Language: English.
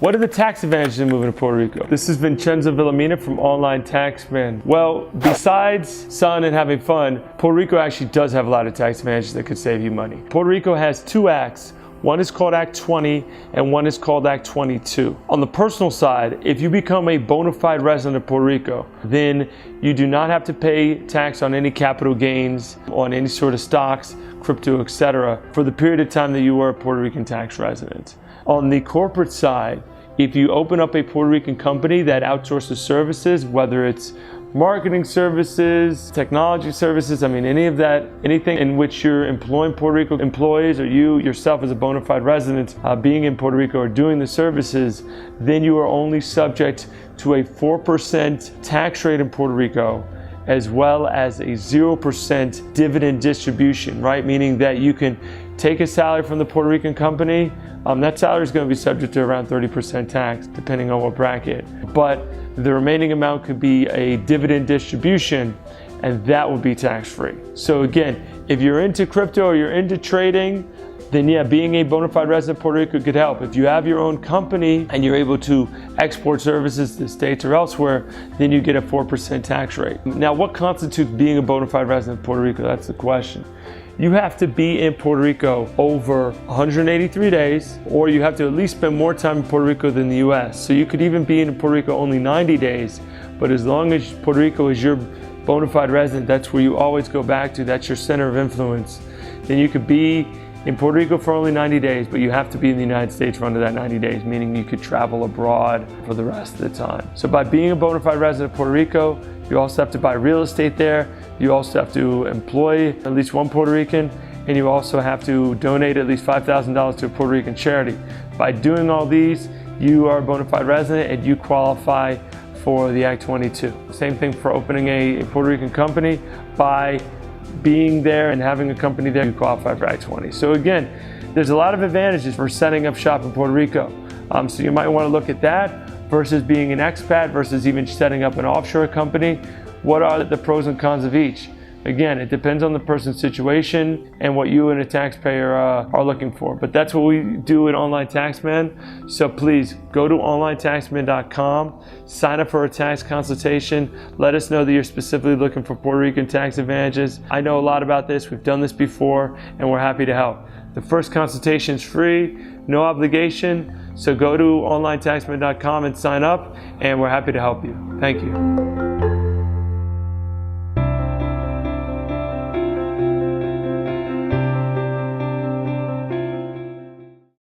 What are the tax advantages of moving to Puerto Rico? This is Vincenzo Villamina from Online Taxman. Well, besides sun and having fun, Puerto Rico actually does have a lot of tax advantages that could save you money. Puerto Rico has two acts. One is called Act 20 and one is called Act 22. On the personal side, if you become a bona fide resident of Puerto Rico, then you do not have to pay tax on any capital gains, on any sort of stocks, crypto, etc., for the period of time that you are a Puerto Rican tax resident. On the corporate side, if you open up a Puerto Rican company that outsources services, whether it's marketing services, technology services, anything in which you're employing Puerto Rico employees or you yourself as a bona fide resident being in Puerto Rico or doing the services, then you are only subject to a 4% tax rate in Puerto Rico, as well as a 0% dividend distribution, right? Meaning that you can take a salary from the Puerto Rican company, that salary is going to be subject to around 30% tax, depending on what bracket. But the remaining amount could be a dividend distribution, and that would be tax-free. So again, if you're into crypto or you're into trading, then yeah, being a bona fide resident of Puerto Rico could help. If you have your own company and you're able to export services to the States or elsewhere, then you get a 4% tax rate. Now, what constitutes being a bona fide resident of Puerto Rico? That's the question. You have to be in Puerto Rico over 183 days, or you have to at least spend more time in Puerto Rico than the US. So you could even be in Puerto Rico only 90 days, but as long as Puerto Rico is your bona fide resident, that's where you always go back to, that's your center of influence, then you could be in Puerto Rico for only 90 days, but you have to be in the United States for under that 90 days, meaning you could travel abroad for the rest of the time. So by being a bona fide resident of Puerto Rico, you also have to buy real estate there, you also have to employ at least one Puerto Rican, and you also have to donate at least $5,000 to a Puerto Rican charity. By doing all these, you are a bona fide resident and you qualify for the Act 22. Same thing for opening a Puerto Rican company. By being there and having a company there, you qualify for Act 20. So again, there's a lot of advantages for setting up shop in Puerto Rico. So you might want to look at that versus being an expat versus even setting up an offshore company. What are the pros and cons of each? Again, it depends on the person's situation and what you and a taxpayer are looking for. But that's what we do at Online Taxman. So please go to onlinetaxman.com, sign up for a tax consultation. Let us know that you're specifically looking for Puerto Rican tax advantages. I know a lot about this. We've done this before, and we're happy to help. The first consultation is free, no obligation. So go to onlinetaxman.com and sign up, and we're happy to help you. Thank you.